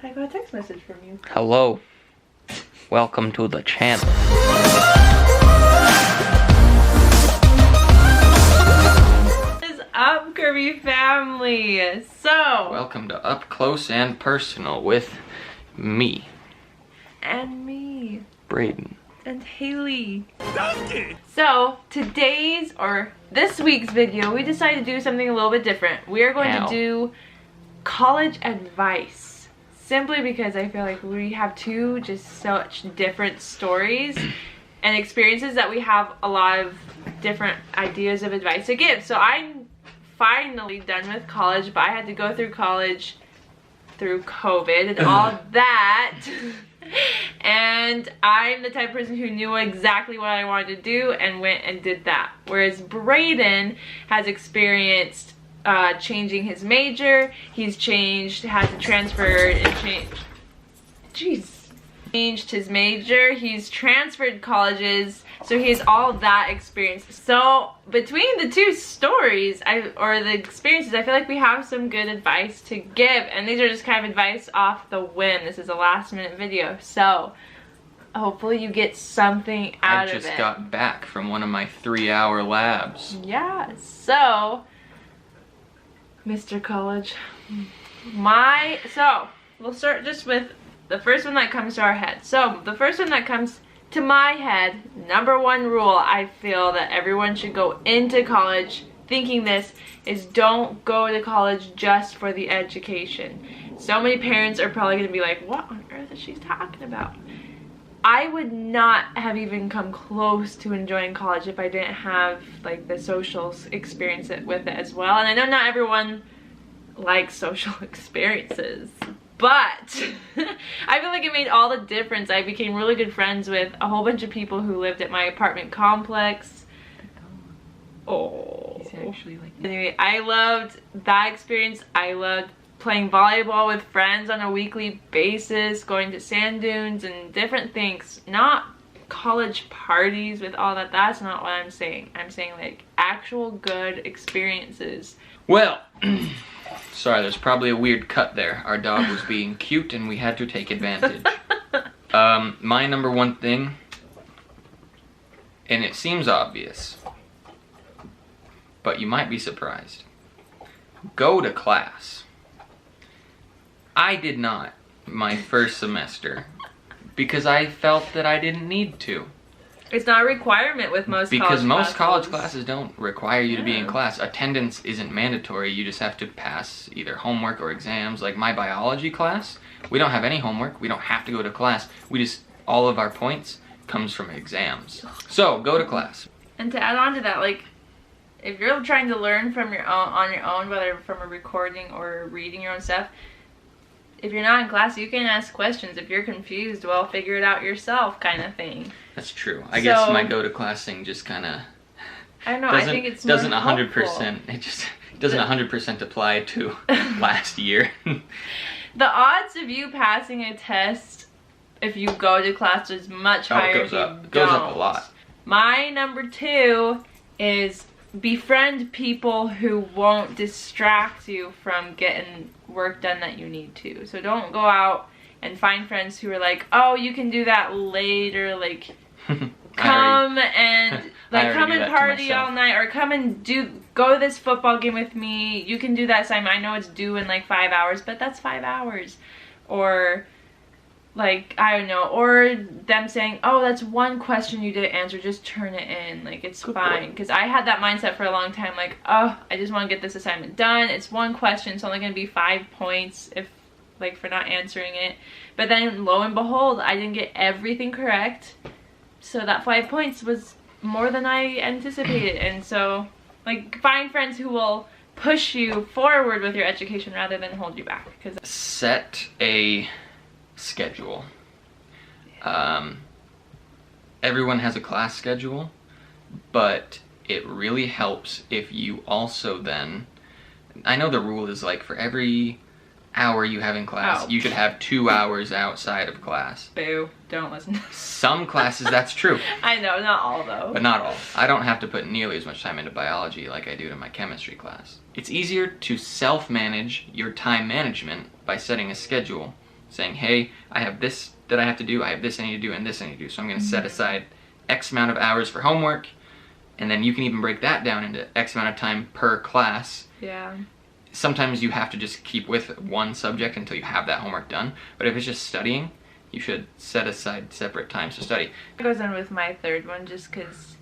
I got a text message from you. Hello. Welcome to the channel. What is up, Kirby family? So, Welcome to Up Close and Personal with me, and me, Braden. and Haley. Donkey! So, today's, or this week's video, we decided to do something a little bit different. We are going to do college advice. Simply because I feel like we have two just such different stories and experiences that we have a lot of different ideas of advice to give. So I'm finally done with college, but I had to go through college through COVID and all that. And I'm the type of person who knew exactly what I wanted to do and went and did that. Whereas Braden has experienced changing his major. He's had to transfer and changed his major. He's transferred colleges, so he has all that experience. So between the two stories, or the experiences, I feel like we have some good advice to give, and these are just kind of advice off the whim. This is a last minute video, so hopefully you get something out of it. I just got back from one of my 3-hour labs. Yeah, so Mr. College. So we'll start just with the first one that comes to our head. So the first one that comes to my head, number one rule I feel that everyone should go into college thinking this is, don't go to college just for the education. So many parents are probably going to be like, what on earth is she talking about? I would not have even come close to enjoying college if I didn't have like the social experience with it as well. And I know not everyone likes social experiences, but I feel like it made all the difference. I became really good friends with a whole bunch of people who lived at my apartment complex. Oh, anyway, I loved that experience. I loved playing volleyball with friends on a weekly basis, going to sand dunes and different things. Not college parties with all that. That's not what I'm saying. I'm saying like actual good experiences. Well, sorry, there's probably a weird cut there. Our dog was being cute and we had to take advantage. My number one thing, and it seems obvious, but you might be surprised. Go to class. I did not my first semester because I felt that I didn't need to. It's not a requirement with most college classes. Because most college classes don't require you to be in class. Attendance isn't mandatory. You just have to pass either homework or exams. Like my biology class, we don't have any homework. We don't have to go to class. All of our points comes from exams. So go to class. And to add on to that, like, if you're trying to learn from on your own, whether from a recording or reading your own stuff, if you're not in class, you can ask questions. If you're confused, well, figure it out yourself, kind of thing. That's true. I guess my go to class thing just kind of, I don't know, I think it's doesn't 100%. It just doesn't 100% apply to last year. The odds of you passing a test if you go to class is much higher. It goes up. It goes up a lot. My number two is befriend people who won't distract you from getting work done that you need to. So don't go out and find friends who are like, oh, you can do that later, like come and party all night, or come and go to this football game with me. You can do that assignment. I know it's due in like 5 hours, but that's 5 hours. Or like, I don't know, or them saying, oh, that's one question you didn't answer, just turn it in, like, it's fine. Because I had that mindset for a long time, like, oh, I just want to get this assignment done, it's one question, it's only going to be 5 points for not answering it. But then, lo and behold, I didn't get everything correct, so that 5 points was more than I anticipated. And so, like, find friends who will push you forward with your education rather than hold you back. Set a schedule. Everyone has a class schedule, but it really helps if you also then, I know the rule is like for every hour you have in class, you should have 2 hours outside of class. Boo, don't listen. Some classes that's true. I know, not all though. But not all. I don't have to put nearly as much time into biology like I do to my chemistry class. It's easier to self-manage your time management by setting a schedule saying, hey, I have this that I have to do, I have this I need to do, and this I need to do. So I'm going to set aside X amount of hours for homework, and then you can even break that down into X amount of time per class. Yeah. Sometimes you have to just keep with one subject until you have that homework done, but if it's just studying, you should set aside separate times to study. It goes in with my third one, just because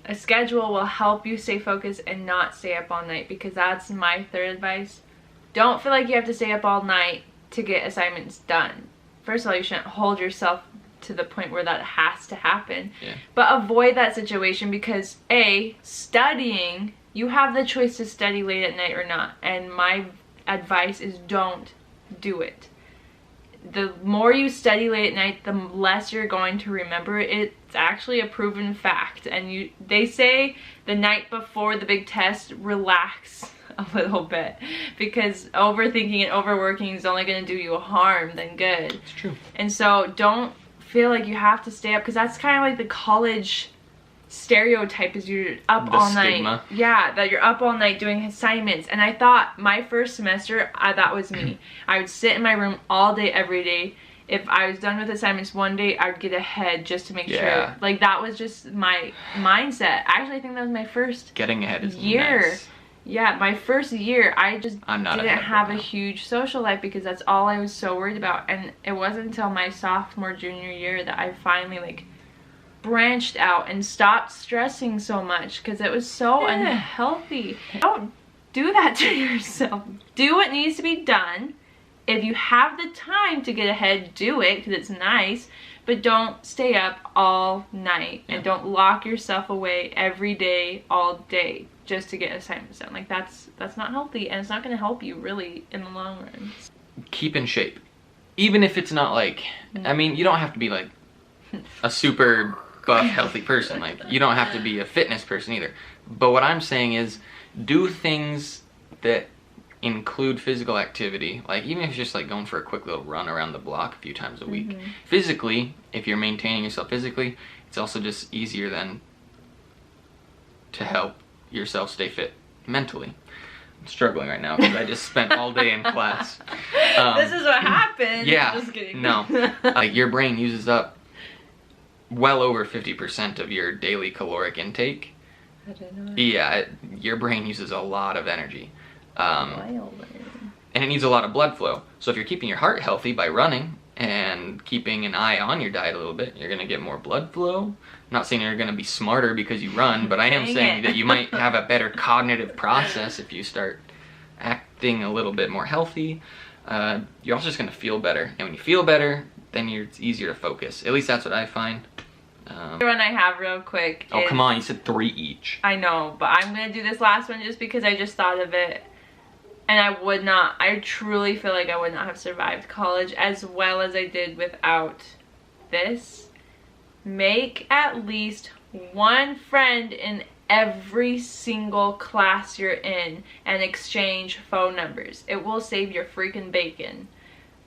a schedule will help you stay focused and not stay up all night, because that's my third advice. Don't feel like you have to stay up all night to get assignments done. First of all, you shouldn't hold yourself to the point where that has to happen. Yeah. But avoid that situation, because A, studying, you have the choice to study late at night or not. And my advice is don't do it. The more you study late at night, the less you're going to remember. It's actually a proven fact. And they say the night before the big test, relax a little bit, because overthinking and overworking is only going to do you harm than good. It's true. And so don't feel like you have to stay up, because that's kind of like the college stereotype, is you're up all stigma. night. Yeah, that you're up all night doing assignments. And I thought my first semester, that was me. I would sit in my room all day, every day. If I was done with assignments one day, I'd get ahead just to make sure. Like, that was just my mindset. Actually, I think that was my first getting ahead is year. nice. Yeah, my first year, I just didn't have a now. huge social life, because that's all I was so worried about. And it wasn't until my sophomore, junior year that I finally, like, branched out and stopped stressing so much, because it was so unhealthy. Don't do that to yourself. Do what needs to be done. If you have the time to get ahead, do it, because it's nice. But don't stay up all night, and don't lock yourself away every day, all day, just to get assignments done. Like, that's not healthy, and it's not going to help you really in the long run. Keep in shape. Even if it's not like, I mean, you don't have to be like a super buff, healthy person. Like, you don't have to be a fitness person either. But what I'm saying is, do things that include physical activity. Like, even if it's just like going for a quick little run around the block a few times a week. Physically, if you're maintaining yourself physically, it's also just easier then to help yourself stay fit mentally. I'm struggling right now because I just spent all day in class. This is what happens. Yeah. Just kidding. No. Like, your brain uses up well over 50% of your daily caloric intake. I didn't know. Yeah, your brain uses a lot of energy. Wild. And it needs a lot of blood flow. So if you're keeping your heart healthy by running and keeping an eye on your diet a little bit, you're going to get more blood flow. I'm not saying you're going to be smarter because you run, but I am saying that you might have a better cognitive process if you start acting a little bit more healthy. You're also just going to feel better. And when you feel better, then it's easier to focus. At least that's what I find. The one I have real quick. Oh, come on, you said 3 each. I know, but I'm going to do this last one just because I just thought of it. And I truly feel like I would not have survived college as well as I did without this. Make at least one friend in every single class you're in and exchange phone numbers. It will save your freaking bacon.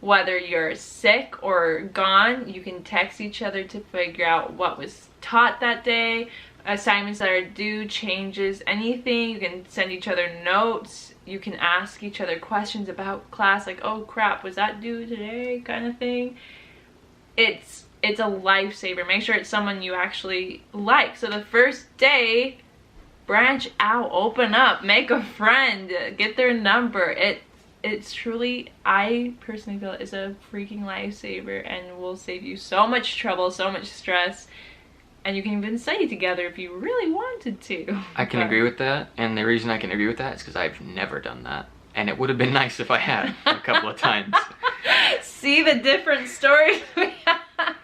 Whether you're sick or gone, you can text each other to figure out what was taught that day, assignments that are due, changes, anything. You can send each other notes. You can ask each other questions about class, like, oh crap, was that due today, kind of thing. It's a lifesaver. Make sure it's someone you actually like. So the first day, branch out, open up, make a friend, get their number. It's truly, I personally feel it's a freaking lifesaver and will save you so much trouble, so much stress. And you can even study together if you really wanted to. I can agree with that, and the reason I can agree with that is because I've never done that. And it would have been nice if I had a couple of times. See the different stories we have.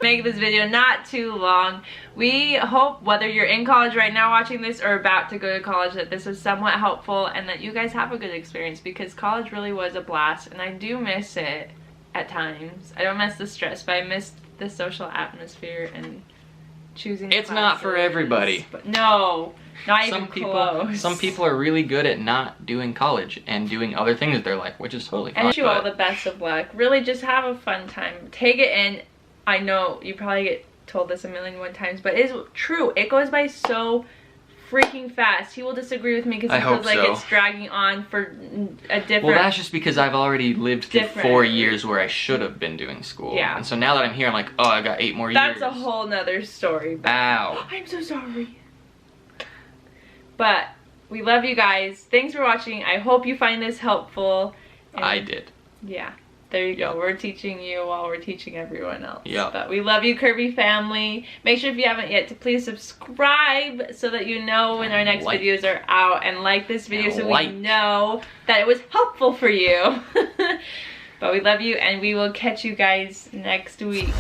Make this video not too long. We hope whether you're in college right now watching this or about to go to college that this was somewhat helpful and that you guys have a good experience, because college really was a blast and I do miss it at times. I don't miss the stress, but I miss the social atmosphere and choosing It's not for everybody. But no, not even close. Some people are really good at not doing college and doing other things with their life, which is totally fine. And wish you all the best of luck. Really just have a fun time. Take it in. I know you probably get told this a million times, but it is true. It goes by so freaking fast. He will disagree with me because I he feels hope like so. it's dragging on for a different... Well, that's just because I've already lived through Different. 4 years where I should have been doing school. Yeah. And so now that I'm here, I'm like, oh, I got 8 more years. That's a whole nother story. But Ow. I'm so sorry. But we love you guys. Thanks for watching. I hope you find this helpful. And I did. yeah, there you go. Yep. We're teaching you while we're teaching everyone else. Yep. But we love you, Kirby family. Make sure if you haven't yet to please subscribe so that you know when our next Like. videos are out, and like this video And so like. we know that it was helpful for you. But we love you, and we will catch you guys next week.